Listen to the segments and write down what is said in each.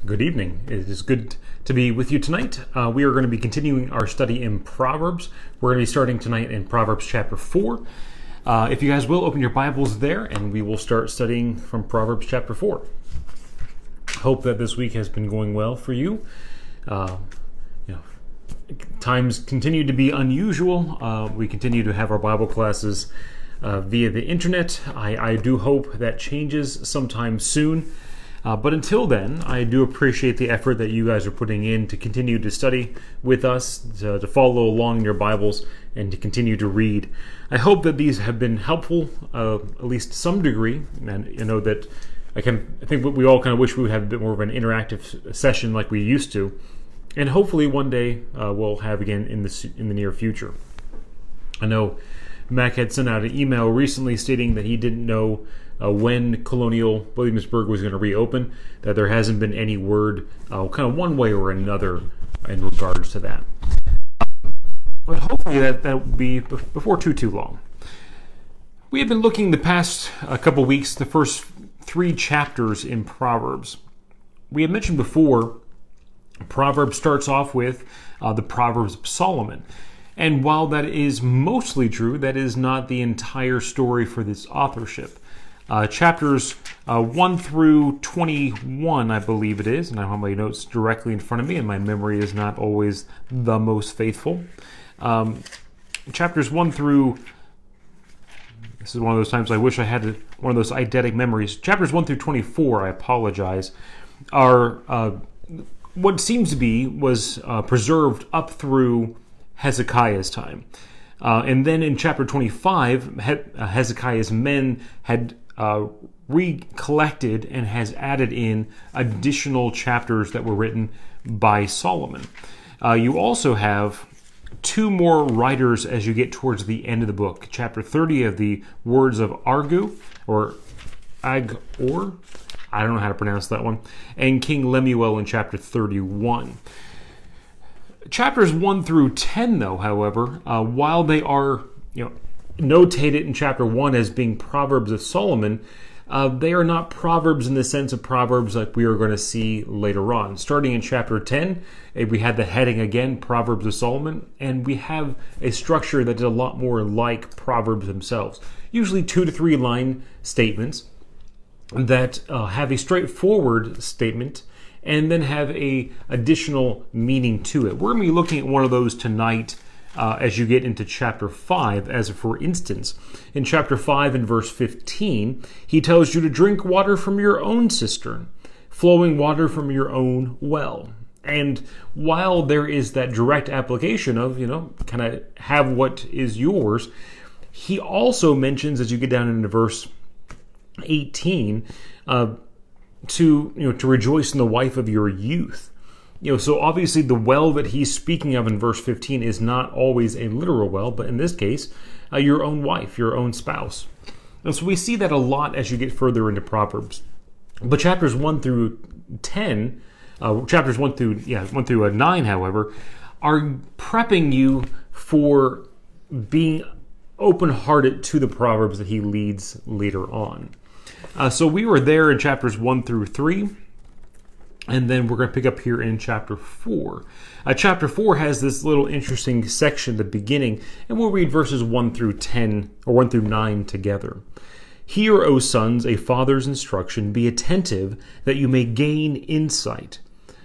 Good evening. It is good to be with you tonight. We are going to be continuing our study in Proverbs. We're going to be starting tonight in Proverbs chapter 4. If you guys will, open your Bibles there, and we will start studying from Proverbs chapter 4. Hope that this week has been going well for you. Times continue to be unusual. We continue to have our Bible classes via the internet. I do hope that changes sometime soon. But until then, I do appreciate the effort that you guys are putting in to continue to study with us, to follow along in your Bibles, and to continue to read. I hope that these have been helpful, at least to some degree. And you know that I think we all kind of wish we would have a bit more of an interactive session like we used to, and hopefully one day we'll have again in the near future. I know Mac had sent out an email recently stating that he didn't know when Colonial Williamsburg was going to reopen, that there hasn't been any word kind of one way or another in regards to that. But hopefully that will be before too long. We have been looking the past couple weeks, the first 3 chapters in Proverbs. We had mentioned before, Proverbs starts off with the Proverbs of Solomon. And while that is mostly true, that is not the entire story for this authorship. Chapters 1 through 21, I believe it is, and I have my notes directly in front of me, and my memory is not always the most faithful. Chapters 1 through, this is one of those times I wish I had one of those eidetic memories. Chapters 1 through 24, I apologize, are what seems to be was preserved up through Hezekiah's time. And then in chapter 25, Hezekiah's men had recollected and has added in additional chapters that were written by Solomon. You also have 2 more writers as you get towards the end of the book. Chapter 30 of the words of Argu, or Ag-or, I don't know how to pronounce that one, and King Lemuel in chapter 31. Chapters 1 through 10, though, however, while they are notated in chapter 1 as being Proverbs of Solomon, they are not Proverbs in the sense of Proverbs like we are going to see later on. Starting in chapter 10, we had the heading again, Proverbs of Solomon, and we have a structure that is a lot more like Proverbs themselves. Usually 2 to 3 line statements that have a straightforward statement and then have a additional meaning to it. We're going to be looking at one of those tonight as you get into chapter 5. As for instance, in chapter 5 and verse 15, he tells you to drink water from your own cistern, flowing water from your own well. And while there is that direct application of, kind of have what is yours, he also mentions, as you get down into verse 18, to rejoice in the wife of your youth. So obviously the well that he's speaking of in verse 15 is not always a literal well, but in this case, your own wife, your own spouse. And so we see that a lot as you get further into Proverbs. But chapters 1 through 10, chapters 1 through 9, however, are prepping you for being open-hearted to the Proverbs that he leads later on. So we were there in chapters 1 through 3, and then we're going to pick up here in chapter 4. Chapter 4 has this little interesting section at the beginning, and we'll read verses 1 through 10, or 1 through 9 together. Hear, O sons, a father's instruction, be attentive that you may gain insight.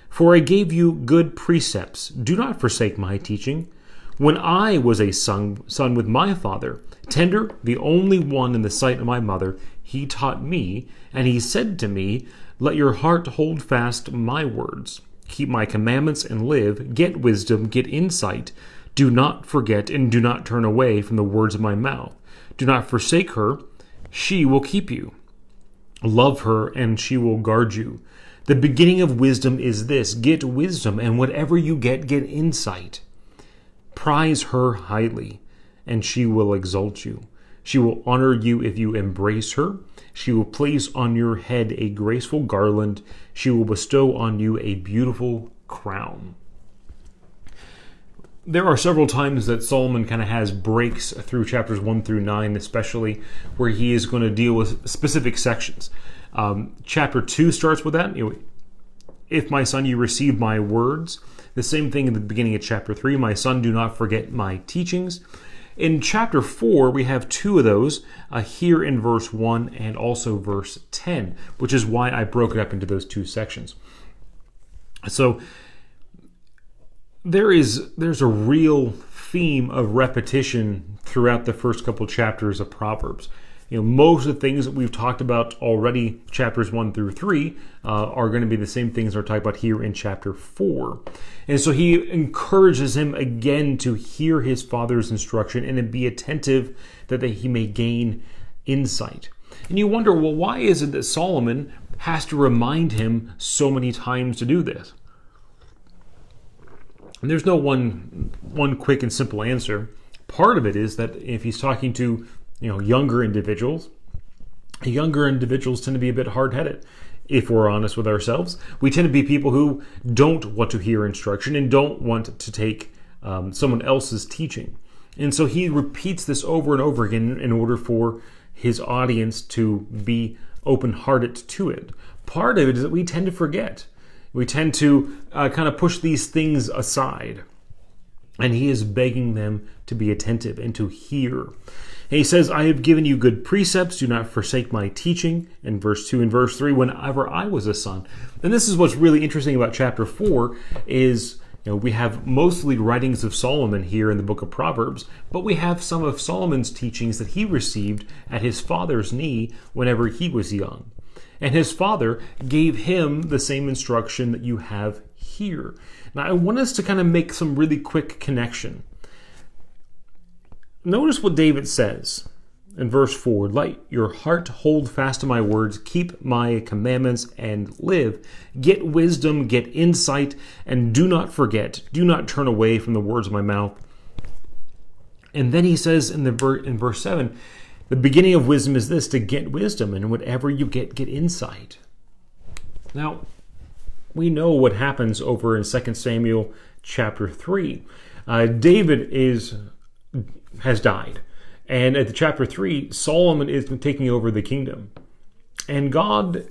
For I gave you good precepts, do not forsake my teaching. When I was a son with my father, tender, the only one in the sight of my mother, he taught me, and he said to me, let your heart hold fast my words. Keep my commandments and live. Get wisdom, get insight. Do not forget and do not turn away from the words of my mouth. Do not forsake her. She will keep you. Love her, and she will guard you. The beginning of wisdom is this. Get wisdom, and whatever you get insight. Prize her highly, and she will exalt you. She will honor you if you embrace her. She will place on your head a graceful garland. She will bestow on you a beautiful crown. There are several times that Solomon kind of has breaks through chapters 1 through 9, especially where he is going to deal with specific sections. Chapter 2 starts with that. if my son, you receive my words. The same thing in the beginning of chapter 3, my son, do not forget my teachings. In chapter 4, we have two of those here in verse 1 and also verse 10, which is why I broke it up into those two sections. So there's a real theme of repetition throughout the first couple chapters of Proverbs. Most of the things that we've talked about already, chapters 1 through 3, are going to be the same things we're talking about here in chapter 4. And so he encourages him again to hear his father's instruction and to be attentive that he may gain insight. And you wonder, well, why is it that Solomon has to remind him so many times to do this? And there's no one quick and simple answer. Part of it is that if he's talking to younger individuals tend to be a bit hard-headed. If we're honest with ourselves, we tend to be people who don't want to hear instruction and don't want to take someone else's teaching. And so he repeats this over and over again in order for his audience to be open-hearted to it. Part of it is that we tend to forget. We tend to kind of push these things aside. And he is begging them to be attentive and to hear. And he says, I have given you good precepts. Do not forsake my teaching. In verse 2 and verse 3, whenever I was a son. And this is what's really interesting about chapter 4 is, we have mostly writings of Solomon here in the book of Proverbs, but we have some of Solomon's teachings that he received at his father's knee whenever he was young. And his father gave him the same instruction that you have here. Now, I want us to kind of make some really quick connection. Notice what David says in verse 4. Let your heart hold fast to my words, keep my commandments, and live. Get wisdom, get insight, and do not forget. Do not turn away from the words of my mouth. And then he says in verse 7, the beginning of wisdom is this, to get wisdom, and whatever you get insight. Now, we know what happens over in 2 Samuel chapter 3. David has died. And at the chapter 3, Solomon is taking over the kingdom. And God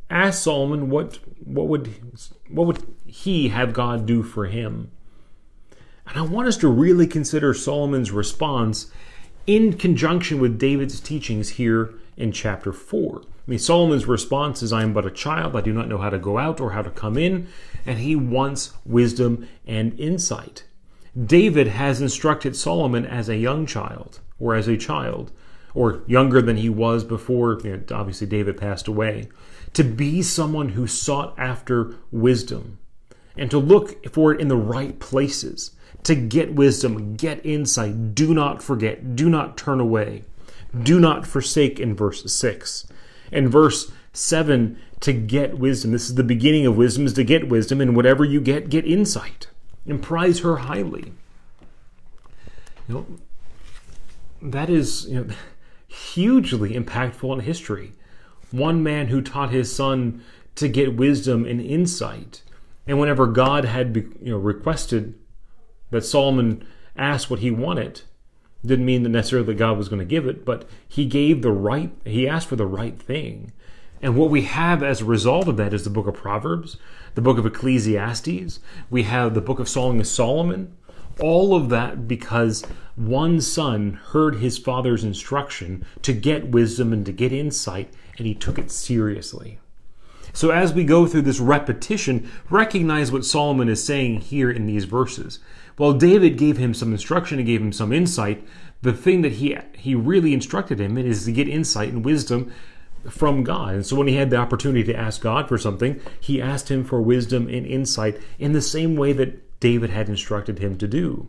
asked Solomon what would he have God do for him. And I want us to really consider Solomon's response in conjunction with David's teachings here in chapter 4. Solomon's response is, I am but a child, I do not know how to go out or how to come in, and he wants wisdom and insight. David has instructed Solomon as a young child, or as a child, or younger than he was before, obviously David passed away, to be someone who sought after wisdom, and to look for it in the right places, to get wisdom, get insight, do not forget, do not turn away, do not forsake in verse 6. In verse 7, to get wisdom. This is the beginning of wisdom, is to get wisdom, and whatever you get insight. And prize her highly. That is hugely impactful in history. One man who taught his son to get wisdom and insight. And whenever God had requested that Solomon asked what he wanted, didn't mean that necessarily God was going to give it, but he asked for the right thing. And what we have as a result of that is the book of Proverbs, the book of Ecclesiastes, we have the book of Song of Solomon, all of that because one son heard his father's instruction to get wisdom and to get insight, and he took it seriously. So as we go through this repetition, recognize what Solomon is saying here in these verses. While David gave him some instruction and gave him some insight, the thing that he really instructed him in is to get insight and wisdom from God. And so when he had the opportunity to ask God for something, he asked him for wisdom and insight in the same way that David had instructed him to do.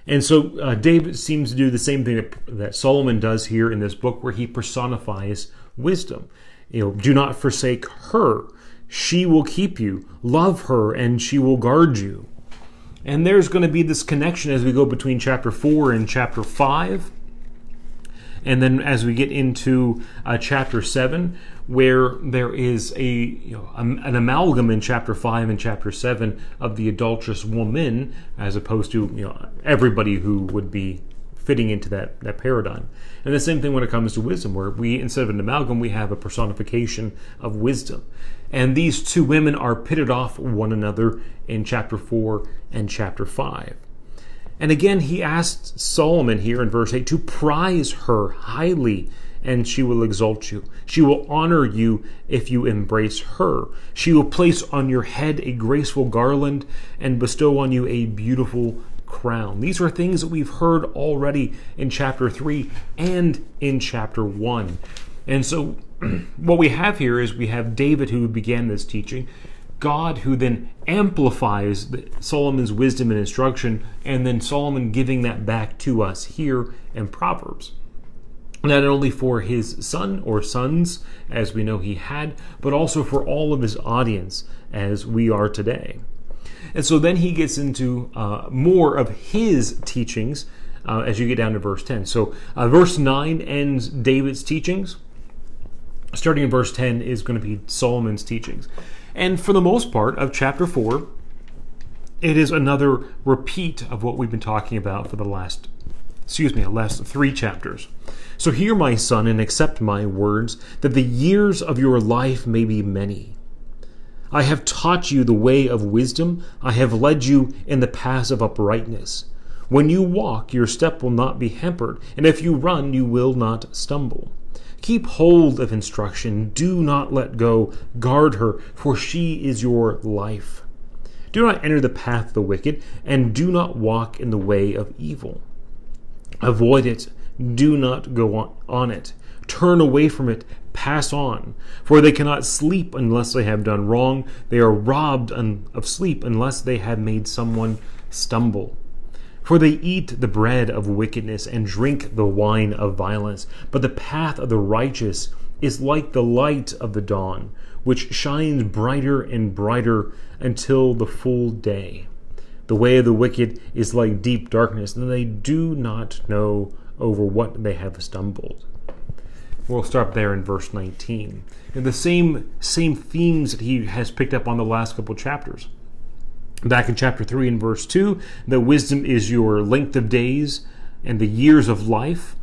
And so David seems to do the same thing that Solomon does here in this book, where he personifies wisdom. Do not forsake her. She will keep you. Love her and she will guard you. And there's going to be this connection as we go between chapter 4 and chapter 5. And then as we get into chapter 7, where there is an amalgam in chapter 5 and chapter 7 of the adulterous woman, as opposed to everybody who would be fitting into that paradigm. And the same thing when it comes to wisdom, where we, instead of an amalgam, we have a personification of wisdom. And these two women are pitted off one another in chapter 4 and chapter 5. And again, he asked Solomon here in verse 8 to prize her highly, and she will exalt you. She will honor you if you embrace her. She will place on your head a graceful garland and bestow on you a beautiful crown. These are things that we've heard already in chapter 3 and in chapter 1. And so what we have here is we have David, who began this teaching, God, who then amplifies Solomon's wisdom and instruction, and then Solomon giving that back to us here in Proverbs. Not only for his son or sons, as we know he had, but also for all of his audience, as we are today. And so then he gets into more of his teachings as you get down to verse 10. So verse 9 ends David's teachings. Starting in verse 10 is going to be Solomon's teachings. And for the most part of chapter 4, it is another repeat of what we've been talking about for the last 3 chapters. So hear, my son, and accept my words, that the years of your life may be many. I have taught you the way of wisdom. I have led you in the paths of uprightness. When you walk, your step will not be hampered, and if you run, you will not stumble. Keep hold of instruction. Do not let go. Guard her, for she is your life. Do not enter the path of the wicked, and do not walk in the way of evil. Avoid it. Do not go on it. Turn away from it. Pass on. For they cannot sleep unless they have done wrong. They are robbed of sleep unless they have made someone stumble. For they eat the bread of wickedness and drink the wine of violence. But the path of the righteous is like the light of the dawn, which shines brighter and brighter until the full day. The way of the wicked is like deep darkness, and they do not know over what they have stumbled. We'll start there in verse 19. And the same themes that he has picked up on the last couple chapters. Back in chapter 3 and verse 2, that wisdom is your length of days and the years of life.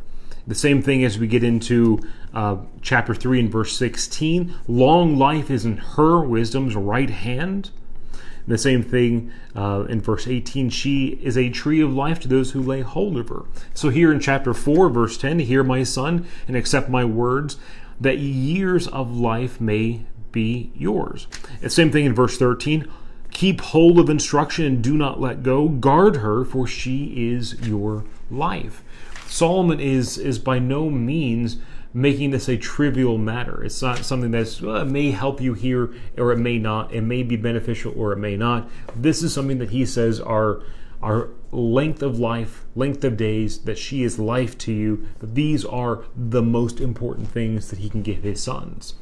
The same thing as we get into chapter 3 and verse 16. Long life is in her, wisdom's right hand. And the same thing in verse 18. She is a tree of life to those who lay hold of her. So here in chapter 4, verse 10, hear, my son, and accept my words, that years of life may be yours. And same thing in verse 13. Keep hold of instruction and do not let go. Guard her, for she is your life. Solomon is by no means making this a trivial matter. It's not something that may help you here or it may not. It may be beneficial or it may not. This is something that he says are length of life, length of days, that she is life to you. These are the most important things that he can give his sons.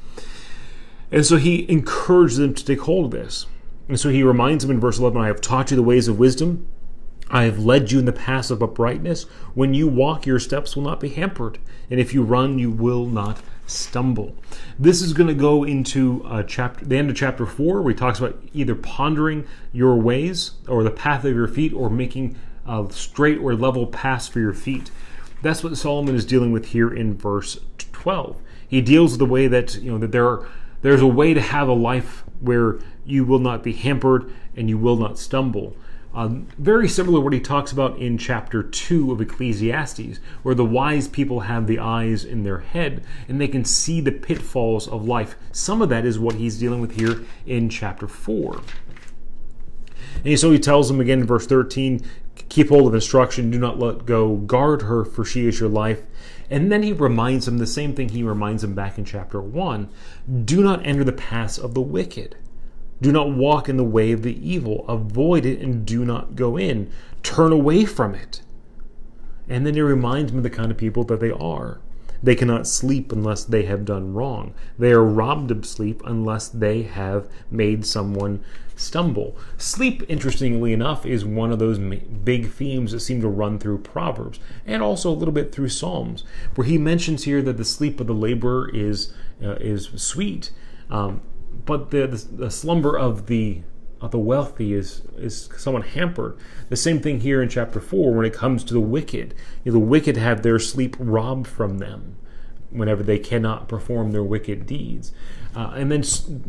And so he encouraged them to take hold of this. And so he reminds them in verse 11, I have taught you the ways of wisdom. I have led you in the paths of uprightness. When you walk, your steps will not be hampered. And if you run, you will not stumble. This is going to go into the end of chapter 4, where he talks about either pondering your ways or the path of your feet, or making straight or level paths for your feet. That's what Solomon is dealing with here in verse 12. He deals with the way that, that there's a way to have a life where you will not be hampered and you will not stumble. Very similar to what he talks about in chapter 2 of Ecclesiastes, where the wise people have the eyes in their head and they can see the pitfalls of life. Some of that is what he's dealing with here in chapter 4. And so he tells them again in verse 13, keep hold of instruction, do not let go, guard her, for she is your life. And then he reminds them the same thing he reminds them back in chapter 1. Do not enter the paths of the wicked. Do not walk in the way of the evil. Avoid it and do not go in. Turn away from it. And then he reminds them of the kind of people that they are. They cannot sleep unless they have done wrong. They are robbed of sleep unless they have made someone stumble. Sleep, interestingly enough, is one of those big themes that seem to run through Proverbs and also a little bit through Psalms, where he mentions here that the sleep of the laborer is sweet, but the slumber of the the wealthy is somewhat hampered. The same thing here in chapter 4 when it comes to the wicked. The wicked have their sleep robbed from them whenever they cannot perform their wicked deeds. And then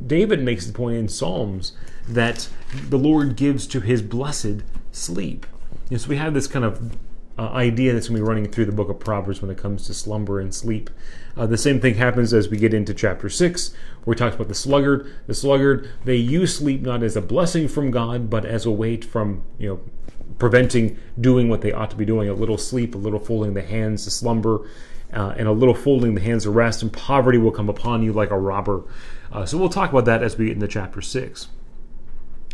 David makes the point in Psalms that the Lord gives to his blessed sleep. So we have this kind of idea that's going to be running through the book of Proverbs when it comes to slumber and sleep. The same thing happens as we get into chapter 6, where he talks about the sluggard. The sluggard, they use sleep not as a blessing from God, but as a weight from, preventing doing what they ought to be doing. A little sleep, a little folding the hands to slumber, and a little folding the hands to rest, and poverty will come upon you like a robber. So we'll talk about that as we get into chapter 6.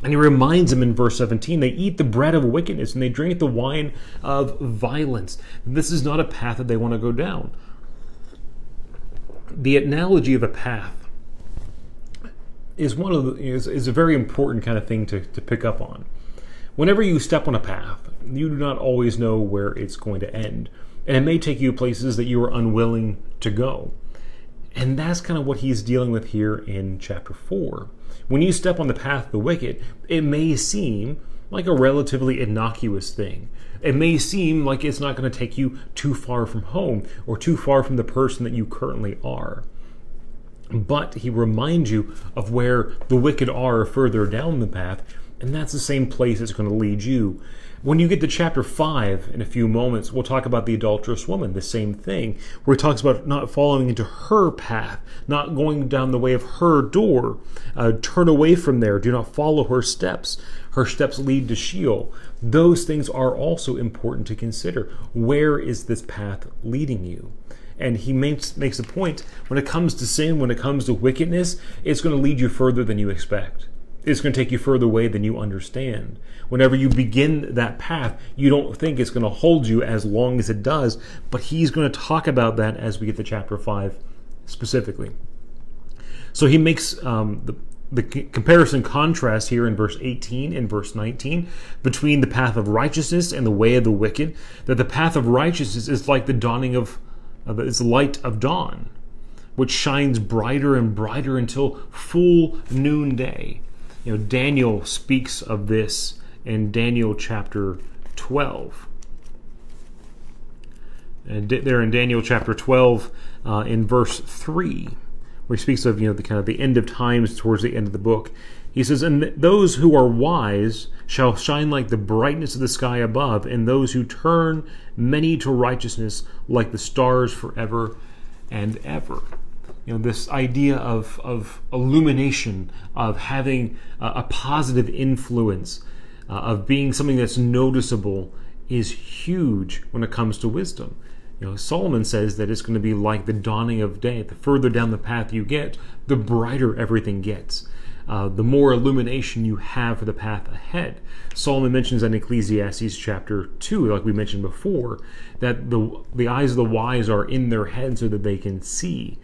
And he reminds them in verse 17, they eat the bread of wickedness and they drink the wine of violence. This is not a path that they want to go down. The analogy of a path is is a very important kind of thing to pick up on. Whenever you step on a path, you do not always know where it's going to end. And it may take you places that you are unwilling to go. And that's kind of what he's dealing with here in chapter 4. When you step on the path of the wicked, it may seem like a relatively innocuous thing. It may seem like it's not going to take you too far from home or too far from the person that you currently are. But he reminds you of where the wicked are further down the path, and that's the same place it's going to lead you. When you get to chapter 5 in a few moments, we'll talk about the adulterous woman, the same thing, where he talks about not following into her path, not going down the way of her door. Turn away from there. Do not follow her steps. Her steps lead to Sheol. Those things are also important to consider. Where is this path leading you? And he makes a point, when it comes to sin, when it comes to wickedness, it's going to lead you further than you expect. It's going to take you further away than you understand. Whenever you begin that path, you don't think it's going to hold you as long as it does, but he's going to talk about that as we get to chapter 5 specifically. So he makes the comparison contrast here in verse 18 and verse 19 between the path of righteousness and the way of the wicked, that the path of righteousness is like the dawning of it's light of dawn, which shines brighter and brighter until full noonday. Daniel speaks of this in Daniel chapter 12. And there in Daniel chapter 12, in verse 3, where he speaks of the kind of the end of times towards the end of the book, he says, "And those who are wise shall shine like the brightness of the sky above, and those who turn many to righteousness like the stars forever and ever." This idea of illumination, of having a positive influence, of being something that's noticeable is huge when it comes to wisdom. Solomon says that it's going to be like the dawning of day. The further down the path you get, the brighter everything gets. The more illumination you have for the path ahead. Solomon mentions in Ecclesiastes chapter 2, like we mentioned before, that the eyes of the wise are in their head so that they can see.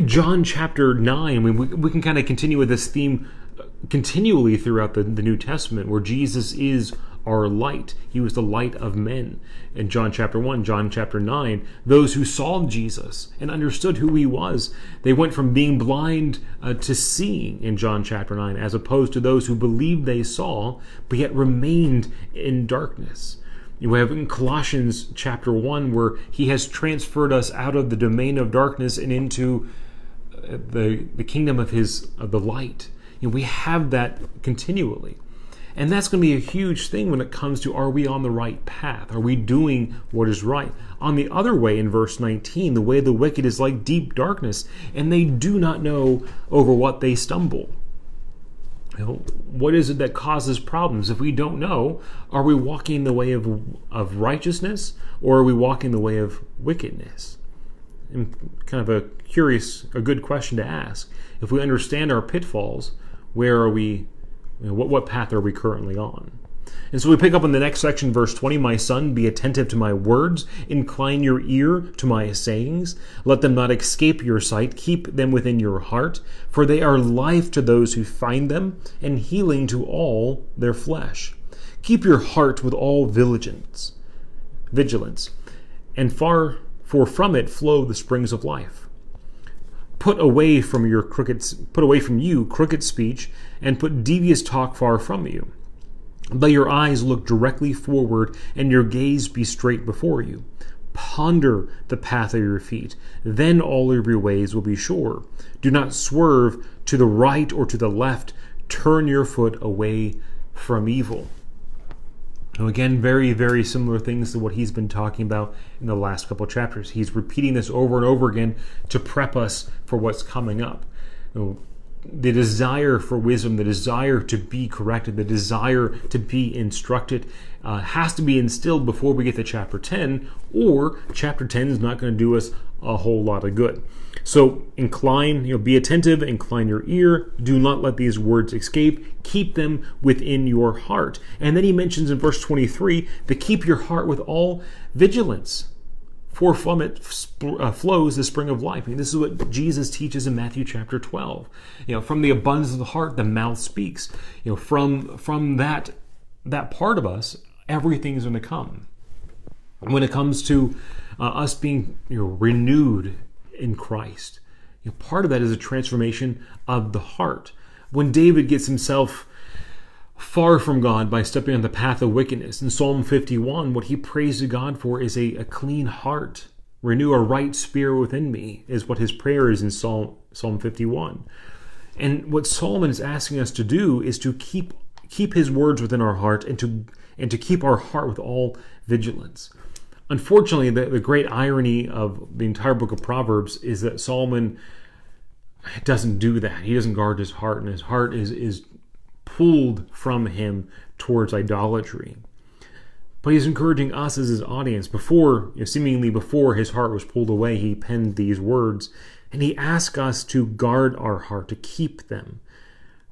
John chapter 9, we can kind of continue with this theme continually throughout the New Testament, where Jesus is our light. He was the light of men. In John chapter 1, John chapter 9, those who saw Jesus and understood who he was, they went from being blind to seeing in John chapter 9, as opposed to those who believed they saw, but yet remained in darkness. You have in Colossians chapter 1 where he has transferred us out of the domain of darkness and into the kingdom of the light. We have that continually. And that's going to be a huge thing when it comes to, are we on the right path? Are we doing what is right? On the other way, in verse 19, the way of the wicked is like deep darkness, and they do not know over what they stumble. What is it that causes problems? If we don't know, are we walking the way of righteousness, or are we walking the way of wickedness? And kind of a good question to ask. If we understand our pitfalls, where are we? What path are we currently on? And so we pick up in the next section, verse 20, "My son, be attentive to my words, incline your ear to my sayings. Let them not escape your sight, keep them within your heart, for they are life to those who find them, and healing to all their flesh. Keep your heart with all vigilance, and for from it flow the springs of life." Put away from you crooked speech, and put devious talk far from you. Let your eyes look directly forward, and your gaze be straight before you. Ponder the path of your feet. Then all of your ways will be sure. Do not swerve to the right or to the left. Turn your foot away from evil. Now again, very, very similar things to what he's been talking about in the last couple of chapters. He's repeating this over and over again to prep us for what's coming up. The desire for wisdom, the desire to be corrected, the desire to be instructed has to be instilled before we get to chapter 10, or chapter 10 is not going to do us a whole lot of good. So be attentive, incline your ear, do not let these words escape, keep them within your heart. And then he mentions in verse 23 to keep your heart with all vigilance, for from it flows the spring of life. This is what Jesus teaches in Matthew chapter 12. From the abundance of the heart, the mouth speaks. From that part of us, everything's going to come. When it comes to us being renewed in Christ, part of that is a transformation of the heart. When David gets himself far from God by stepping on the path of wickedness, in Psalm 51, what he prays to God for is a clean heart. Renew a right spirit within me, is what his prayer is in Psalm 51. And what Solomon is asking us to do is to keep his words within our heart, and to keep our heart with all vigilance. Unfortunately, the great irony of the entire book of Proverbs is that Solomon doesn't do that. He doesn't guard his heart, and his heart is pulled from him towards idolatry. But he's encouraging us as his audience. Seemingly before his heart was pulled away, he penned these words, and he asks us to guard our heart, to keep them.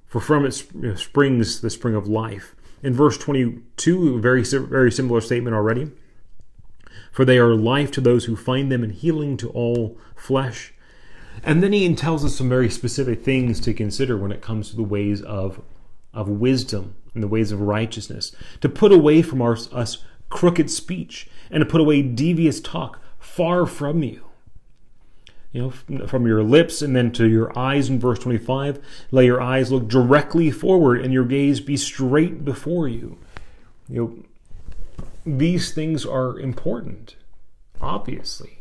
For from it springs the spring of life. In verse 22, a very, very similar statement already. For they are life to those who find them, and healing to all flesh. And then he tells us some very specific things to consider when it comes to the ways of wisdom and the ways of righteousness. To put away from us crooked speech, and to put away devious talk far from you. From your lips, and then to your eyes in verse 25. Let your eyes look directly forward, and your gaze be straight before you. These things are important, obviously.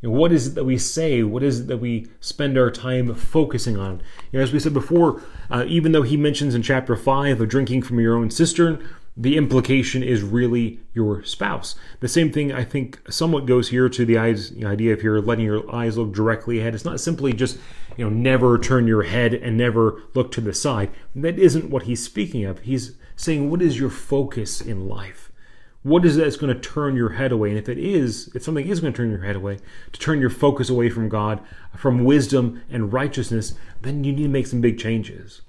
What is it that we say? What is it that we spend our time focusing on? As we said before, even though he mentions in chapter 5 of drinking from your own cistern, the implication is really your spouse. The same thing, I think, somewhat goes here to the idea of you're letting your eyes look directly ahead. It's not simply just, never turn your head and never look to the side. That isn't what he's speaking of. He's saying, what is your focus in life? What is it that's going to turn your head away? And if something is going to turn your head away, to turn your focus away from God, from wisdom and righteousness, then you need to make some big changes.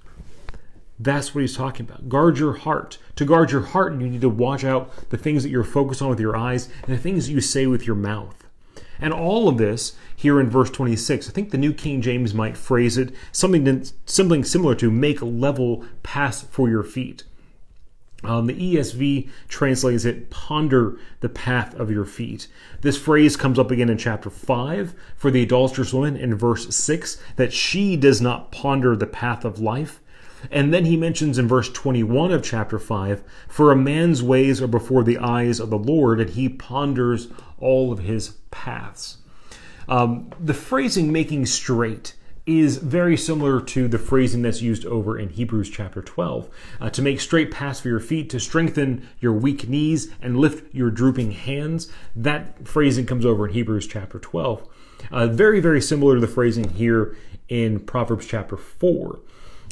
That's what he's talking about. Guard your heart. To guard your heart, you need to watch out the things that you're focused on with your eyes and the things that you say with your mouth. And all of this here in verse 26, I think the New King James might phrase it something similar to make level paths for your feet. The ESV translates it, ponder the path of your feet. This phrase comes up again in chapter 5 for the adulterous woman in verse 6, that she does not ponder the path of life. And then he mentions in verse 21 of chapter 5, for a man's ways are before the eyes of the Lord, and he ponders all of his paths. The phrasing making straight is very similar to the phrasing that's used over in Hebrews chapter 12. To make straight paths for your feet, to strengthen your weak knees and lift your drooping hands. That phrasing comes over in Hebrews chapter 12. Very, very similar to the phrasing here in Proverbs chapter 4.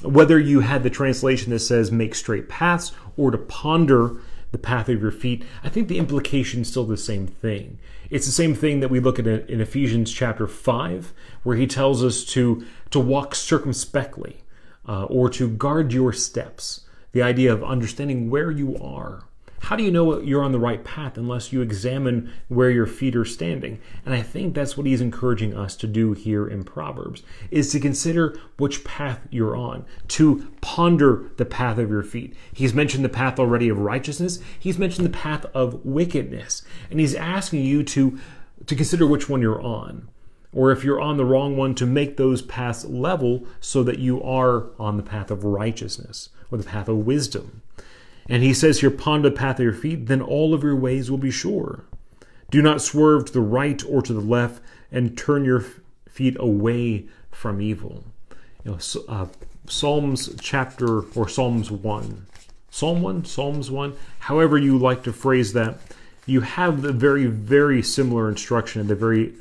Whether you had the translation that says make straight paths or to ponder the path of your feet, I think the implication is still the same thing. It's the same thing that we look at in Ephesians chapter 5, where he tells us to walk circumspectly or to guard your steps. The idea of understanding where you are. How do you know you're on the right path unless you examine where your feet are standing? And I think that's what he's encouraging us to do here in Proverbs, is to consider which path you're on, to ponder the path of your feet. He's mentioned the path already of righteousness. He's mentioned the path of wickedness. And he's asking you to consider which one you're on. or if you're on the wrong one, to make those paths level so that you are on the path of righteousness or the path of wisdom. And he says here, ponder the path of your feet, then all of your ways will be sure. Do not swerve to the right or to the left, and turn your feet away from evil. Psalms 1. Psalms 1, however you like to phrase that, you have the very, very similar instruction at the very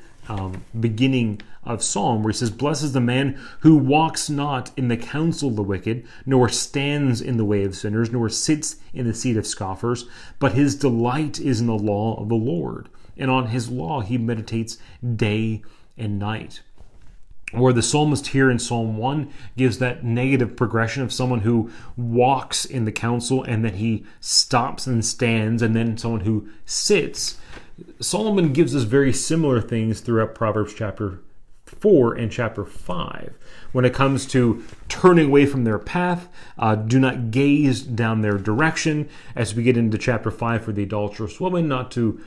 beginning of Psalm, where he says, blessed is the man who walks not in the counsel of the wicked, nor stands in the way of sinners, nor sits in the seat of scoffers, but his delight is in the law of the Lord, and on his law he meditates day and night. Where the psalmist here in Psalm 1 gives that negative progression of someone who walks in the counsel and then he stops and stands, and then someone who sits. Solomon gives us very similar things throughout Proverbs chapter 4 and chapter 5. When it comes to turning away from their path, do not gaze down their direction. As we get into chapter 5 for the adulterous woman, not to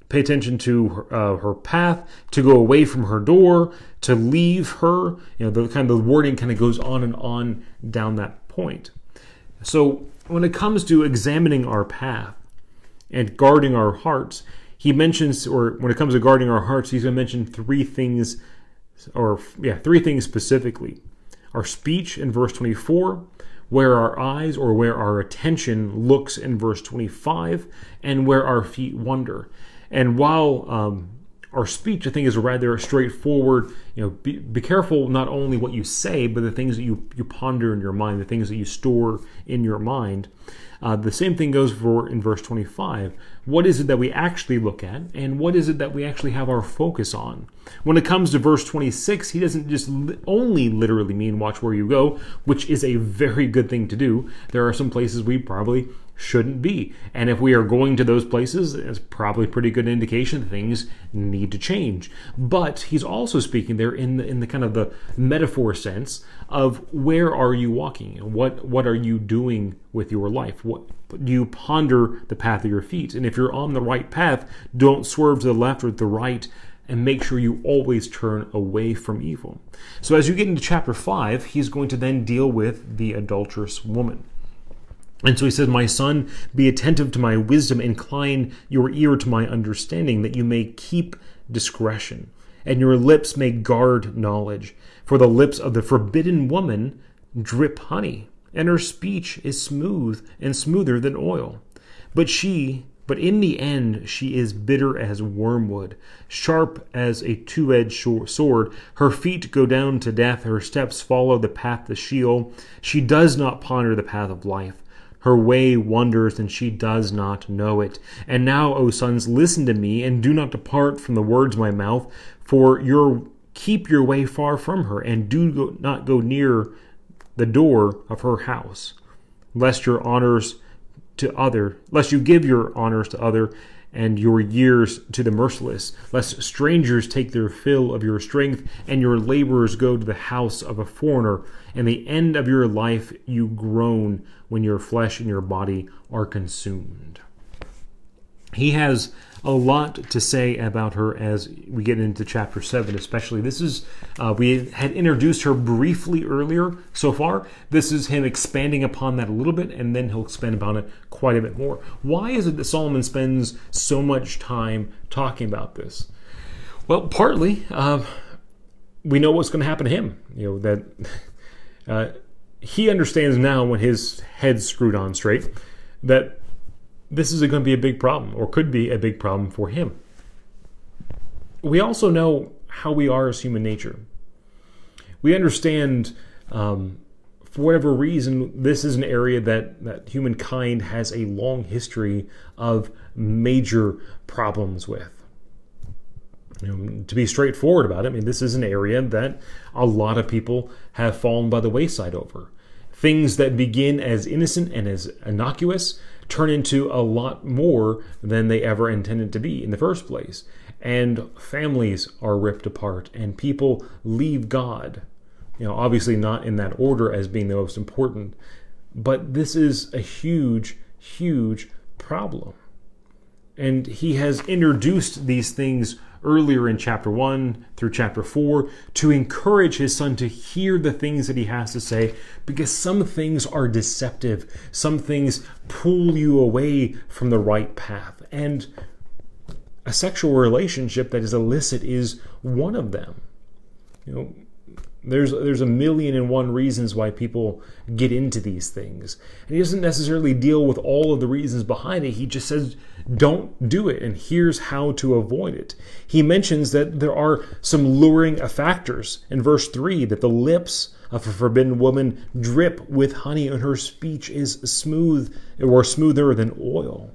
pay attention to her path, to go away from her door, to leave her. The wording kind of goes on and on down that point. So when it comes to examining our path and guarding our hearts, he mentions, or when it comes to guarding our hearts, he's going to mention three things specifically. Our speech in verse 24, where our eyes or where our attention looks in verse 25, and where our feet wander. And while our speech, I think, is rather straightforward, be careful not only what you say, but the things that you ponder in your mind, the things that you store in your mind. The same thing goes for in verse 25. What is it that we actually look at, and what is it that we actually have our focus on? When it comes to verse 26, he doesn't just only literally mean watch where you go, which is a very good thing to do. There are some places we probably shouldn't be. And if we are going to those places, it's probably a pretty good indication that things need to change. But he's also speaking there in the kind of the metaphor sense of where are you walking? What are you doing with your life? What do you ponder the path of your feet? And if you're on the right path, don't swerve to the left or to the right, and make sure you always turn away from evil. So as you get into chapter 5, he's going to then deal with the adulterous woman. And so he says, my son, be attentive to my wisdom, incline your ear to my understanding, that you may keep discretion, and your lips may guard knowledge. For the lips of the forbidden woman drip honey, and her speech is smooth and smoother than oil. But in the end she is bitter as wormwood, sharp as a two-edged sword. Her feet go down to death, her steps follow the path to Sheol. She does not ponder the path of life. Her way wanders, and she does not know it. And now, O sons, listen to me, and do not depart from the words of my mouth, for keep your way far from her, and not go near the door of her house, lest you give your honors to other, and your years to the merciless, lest strangers take their fill of your strength, and your laborers go to the house of a foreigner. And the end of your life you groan when your flesh and your body are consumed. He has a lot to say about her as we get into chapter 7, especially. This is, we had introduced her briefly earlier so far. This is him expanding upon that a little bit, and then he'll expand upon it quite a bit more. Why is it that Solomon spends so much time talking about this? Well, partly, we know what's going to happen to him. That he understands now, when his head's screwed on straight, that this is going to be a big problem, or could be a big problem for him. We also know how we are as human nature. We understand, for whatever reason, this is an area that humankind has a long history of major problems with. To be straightforward about it, this is an area that a lot of people have fallen by the wayside over. Things that begin as innocent and as innocuous turn into a lot more than they ever intended to be in the first place. And families are ripped apart, and people leave God. Obviously not in that order as being the most important, but this is a huge, huge problem. And he has introduced these things earlier in chapter 1 through chapter 4 to encourage his son to hear the things that he has to say, because some things are deceptive. Some things pull you away from the right path. And a sexual relationship that is illicit is one of them. There's a million and one reasons why people get into these things. And he doesn't necessarily deal with all of the reasons behind it. He just says, don't do it, and here's how to avoid it. He mentions that there are some luring factors. In verse 3, that the lips of a forbidden woman drip with honey, and her speech is smooth or smoother than oil.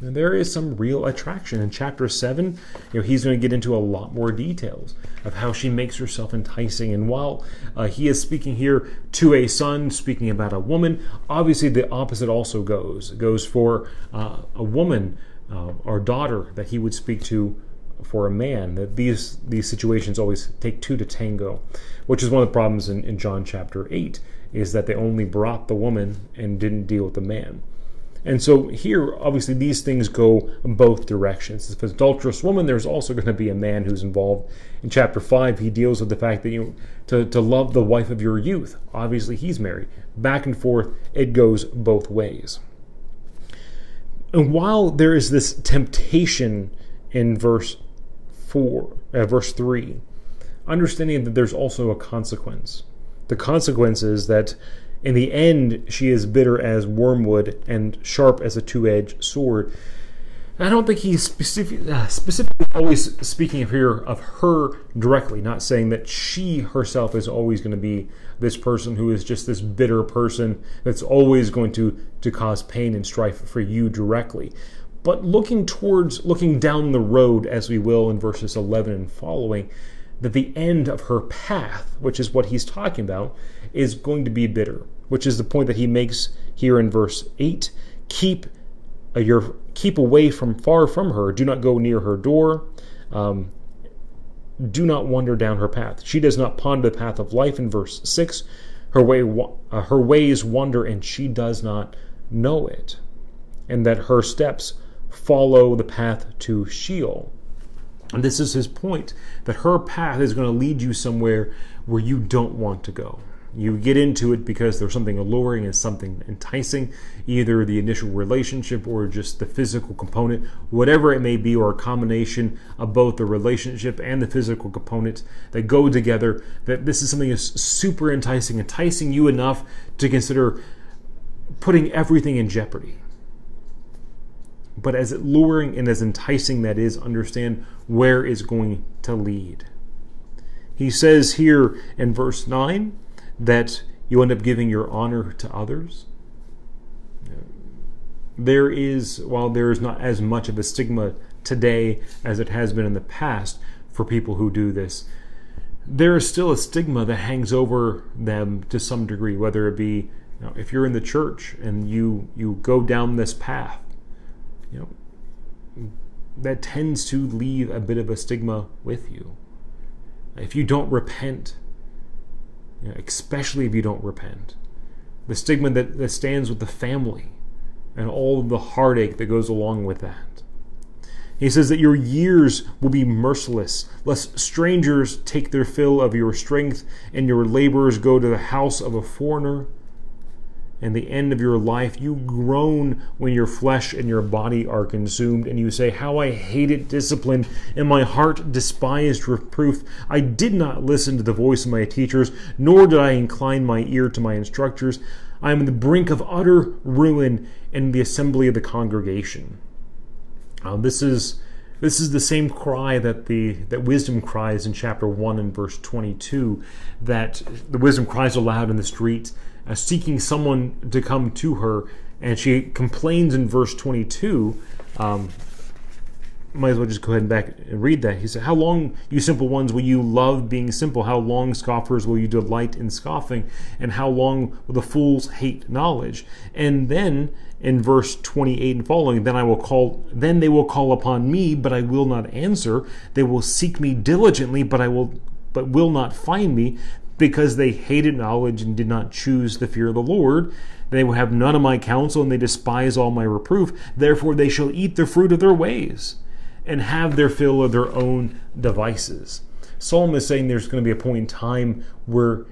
And there is some real attraction. In chapter 7, he's going to get into a lot more details of how she makes herself enticing. And while he is speaking here to a son, speaking about a woman, obviously the opposite also goes. It goes for a woman or daughter that he would speak to for a man. That these situations always take two to tango, which is one of the problems in John chapter 8, is that they only brought the woman and didn't deal with the man. And so here, obviously, these things go both directions. If it's an adulterous woman, there's also going to be a man who's involved. In chapter 5, he deals with the fact that to love the wife of your youth. Obviously, he's married. Back and forth, it goes both ways. And while there is this temptation in verse 3, understanding that there's also a consequence. The consequence is that in the end, she is bitter as wormwood and sharp as a two-edged sword. And I don't think he's specifically always speaking here of her directly, not saying that she herself is always going to be this person who is just this bitter person that's always going to cause pain and strife for you directly. But looking down the road, as we will in verses 11 and following, that the end of her path, which is what he's talking about, is going to be bitter, which is the point that he makes here in verse 8. Keep away from far from her. Do not go near her door. Do not wander down her path. She does not ponder the path of life in verse 6. Her ways wander, and she does not know it. And that her steps follow the path to Sheol. And this is his point, that her path is going to lead you somewhere where you don't want to go. You get into it because there's something alluring and something enticing, either the initial relationship or just the physical component, whatever it may be, or a combination of both the relationship and the physical component that go together, that this is something that's super enticing you enough to consider putting everything in jeopardy. But as alluring and as enticing that is, understand where it's going to lead. He says here in verse 9 that you end up giving your honor to others. While there is not as much of a stigma today as it has been in the past for people who do this, there is still a stigma that hangs over them to some degree, whether it be if you're in the church and you go down this path, that tends to leave a bit of a stigma with you. If you don't repent, especially if you don't repent, the stigma that stands with the family and all of the heartache that goes along with that. He says that your years will be merciless, lest strangers take their fill of your strength and your laborers go to the house of a foreigner. And the end of your life, you groan when your flesh and your body are consumed, and you say, how I hated discipline, and my heart despised reproof. I did not listen to the voice of my teachers, nor did I incline my ear to my instructors. I am on the brink of utter ruin in the assembly of the congregation. This is the same cry that wisdom cries in chapter 1 and verse 22, that the wisdom cries aloud in the streets, seeking someone to come to her, and she complains in verse 22. Might as well just go ahead and back and read that. He said, how long, you simple ones, will you love being simple? How long, scoffers, will you delight in scoffing? And how long will the fools hate knowledge? And then in verse 28 and following, then they will call upon me, but I will not answer. They will seek me diligently, but will not find me. because they hated knowledge and did not choose the fear of the Lord. They will have none of my counsel, and they despise all my reproof. Therefore they shall eat the fruit of their ways, and have their fill of their own devices. Solomon is saying there's going to be a point in time where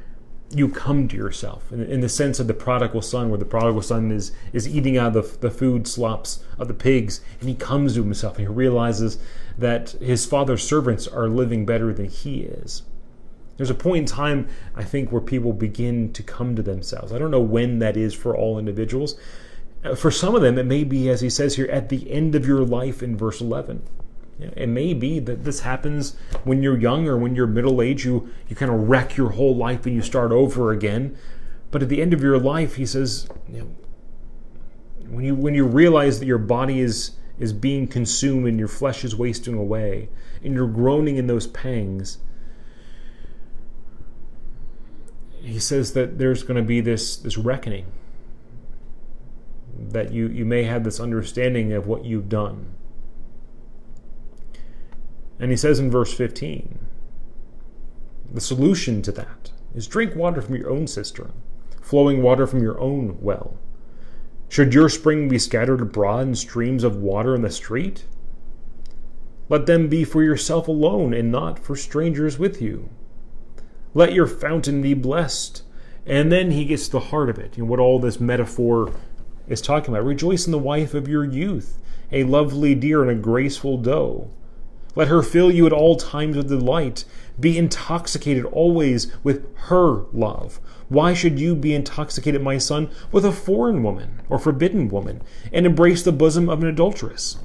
you come to yourself, in the sense of the prodigal son, where the prodigal son is eating out of the food slops of the pigs, and he comes to himself, and he realizes that his father's servants are living better than he is. There's a point in time, I think, where people begin to come to themselves. I don't know when that is for all individuals. For some of them, it may be, as he says here, at the end of your life in verse 11. It may be that this happens when you're young or when you're middle-aged. You kind of wreck your whole life and you start over again. But at the end of your life, he says, when you realize that your body is being consumed and your flesh is wasting away, and you're groaning in those pangs, he says that there's going to be this reckoning, that you may have this understanding of what you've done. And he says in verse 15, the solution to that is drink water from your own cistern, flowing water from your own well. Should your spring be scattered abroad in streams of water in the street? Let them be for yourself alone and not for strangers with you. Let your fountain be blessed. And then he gets to the heart of it, what all this metaphor is talking about. Rejoice in the wife of your youth, a lovely deer and a graceful doe. Let her fill you at all times with delight. Be intoxicated always with her love. Why should you be intoxicated, my son, with a foreign woman or forbidden woman, and embrace the bosom of an adulteress?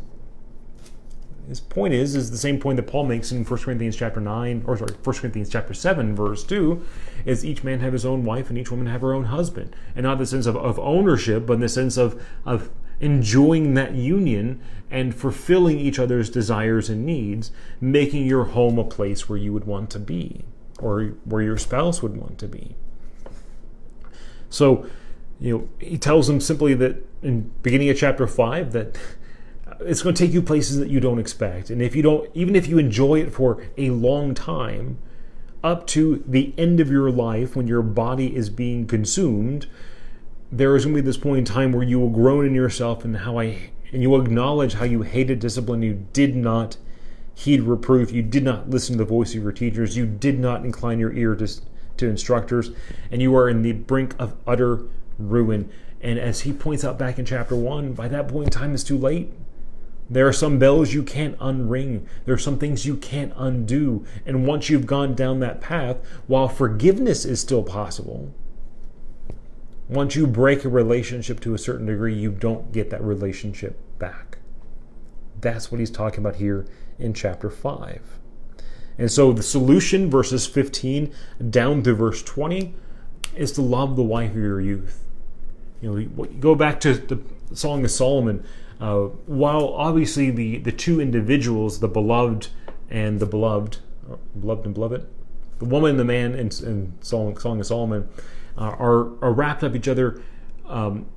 His point is the same point that Paul makes in 1 Corinthians chapter 1 Corinthians chapter 7, verse 2, is each man have his own wife and each woman have her own husband. And not in the sense of ownership, but in the sense of enjoying that union and fulfilling each other's desires and needs, making your home a place where you would want to be, or where your spouse would want to be. So, he tells them simply that in beginning of chapter 5 that it's going to take you places that you don't expect. And even if you enjoy it for a long time, up to the end of your life when your body is being consumed, there is going to be this point in time where you will groan in yourself and you will acknowledge how you hated discipline. You did not heed reproof. You did not listen to the voice of your teachers. You did not incline your ear to instructors. And you are in the brink of utter ruin. And as he points out back in chapter 1, by that point in time, it's too late. There are some bells you can't unring. There are some things you can't undo. And once you've gone down that path, while forgiveness is still possible, once you break a relationship to a certain degree, you don't get that relationship back. That's what he's talking about here in chapter 5. And so the solution, verses 15 down to verse 20, is to love the wife of your youth. Go back to the Song of Solomon. While obviously the two individuals, the beloved and the beloved, beloved and beloved, the woman and the man in Song of Solomon, are wrapped up each other,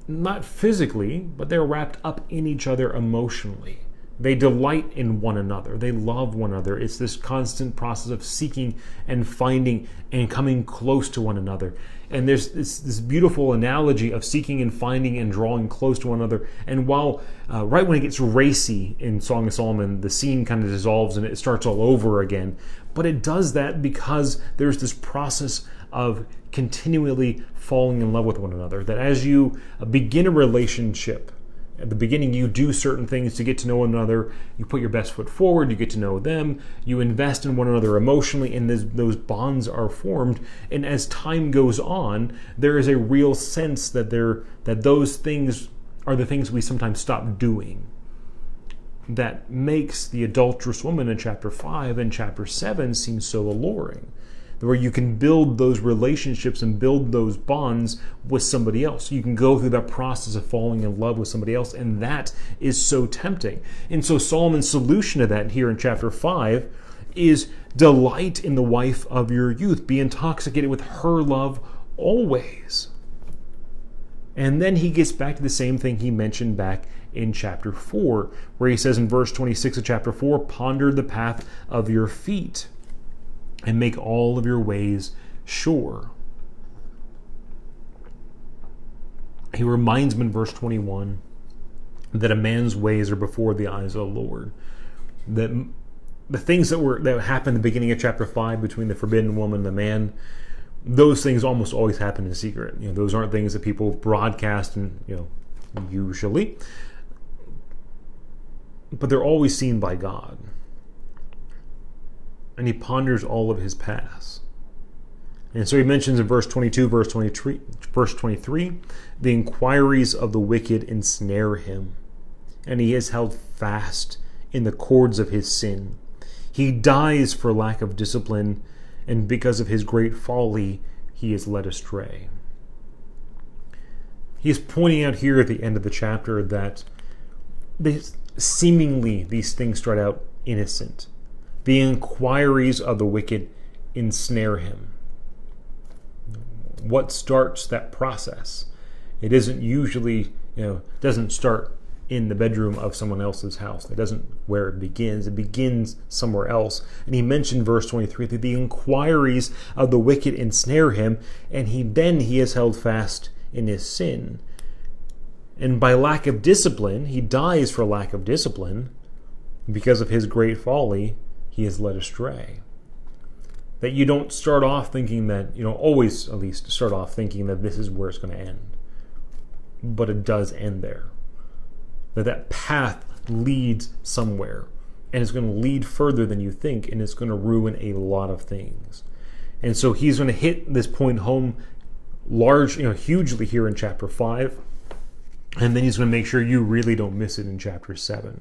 not physically, but they're wrapped up in each other emotionally. They delight in one another. They love one another. It's this constant process of seeking and finding and coming close to one another. And there's this beautiful analogy of seeking and finding and drawing close to one another. And while right when it gets racy in Song of Solomon, the scene kind of dissolves and it starts all over again. But it does that because there's this process of continually falling in love with one another. That as you begin a relationship, at the beginning you do certain things to get to know one another. You put your best foot forward, you get to know them, you invest in one another emotionally, and those bonds are formed. And as time goes on, there is a real sense that those things are the things we sometimes stop doing. That makes the adulterous woman in chapter 5 and chapter 7 seem so alluring, where you can build those relationships and build those bonds with somebody else. You can go through that process of falling in love with somebody else, and that is so tempting. And so Solomon's solution to that here in chapter 5 is delight in the wife of your youth. Be intoxicated with her love always. And then he gets back to the same thing he mentioned back in chapter 4, where he says in verse 26 of chapter 4, ponder the path of your feet and make all of your ways sure. He reminds me in verse 21 that a man's ways are before the eyes of the Lord. That the things that happened at the beginning of chapter 5 between the forbidden woman and the man, those things almost always happen in secret. Those aren't things that people broadcast, and usually, but they're always seen by God. And he ponders all of his past. And so he mentions in verse 22, verse 23, the inquiries of the wicked ensnare him, and he is held fast in the cords of his sin. He dies for lack of discipline, and because of his great folly, he is led astray. He is pointing out here at the end of the chapter that seemingly these things start out innocent. The inquiries of the wicked ensnare him. What starts that process? It isn't usually, doesn't start in the bedroom of someone else's house. That doesn't where it begins. It begins somewhere else. And he mentioned verse 23 that the inquiries of the wicked ensnare him, and he is held fast in his sin. And by lack of discipline, he dies for lack of discipline. Because of his great folly, he is led astray. That you don't start off thinking that, always at least start off thinking that this is where it's going to end. But it does end there. That path leads somewhere. And it's going to lead further than you think, and it's going to ruin a lot of things. And so he's going to hit this point home hugely here in chapter 5. And then he's going to make sure you really don't miss it in chapter 7.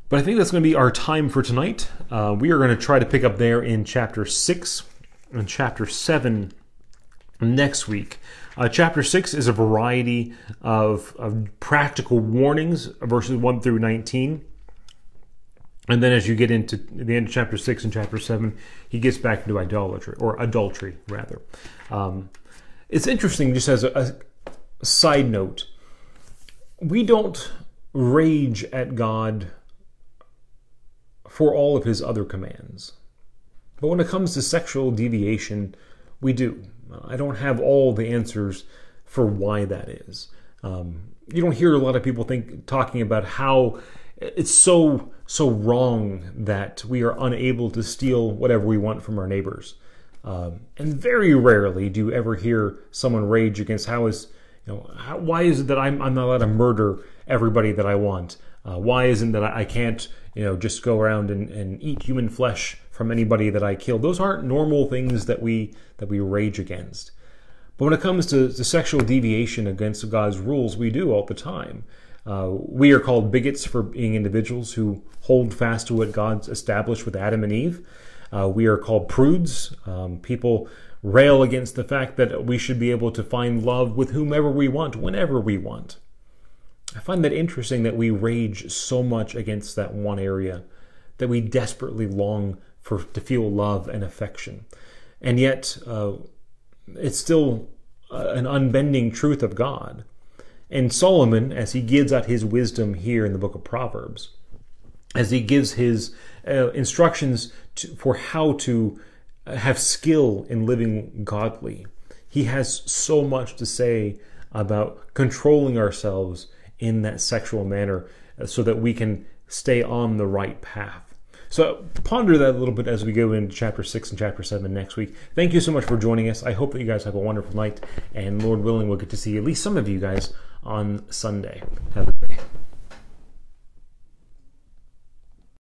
But I think that's going to be our time for tonight. We are going to try to pick up there in chapter 6 and chapter 7 next week. Chapter 6 is a variety of practical warnings, verses 1 through 19. And then as you get into the end of chapter 6 and chapter 7, he gets back into adultery, rather. It's interesting, just as a side note, we don't rage at God for all of his other commands. But when it comes to sexual deviation, we do. I don't have all the answers for why that is. You don't hear a lot of people talking about how it's so wrong that we are unable to steal whatever we want from our neighbors. And very rarely do you ever hear someone rage against why is it that I'm not allowed to murder everybody that I want? Why isn't that I can't just go around and eat human flesh from anybody that I kill? Those aren't normal things that we rage against. But when it comes to sexual deviation against God's rules, we do all the time. We are called bigots for being individuals who hold fast to what God's established with Adam and Eve. We are called prudes. People rail against the fact that we should be able to find love with whomever we want, whenever we want. I find that interesting that we rage so much against that one area, that we desperately long to feel love and affection. And yet, it's still an unbending truth of God. And Solomon, as he gives out his wisdom here in the book of Proverbs, as he gives his instructions for how to have skill in living godly, he has so much to say about controlling ourselves in that sexual manner so that we can stay on the right path. So ponder that a little bit as we go into chapter 6 and chapter 7 next week. Thank you so much for joining us. I hope that you guys have a wonderful night, and Lord willing, we'll get to see at least some of you guys on Sunday. Have a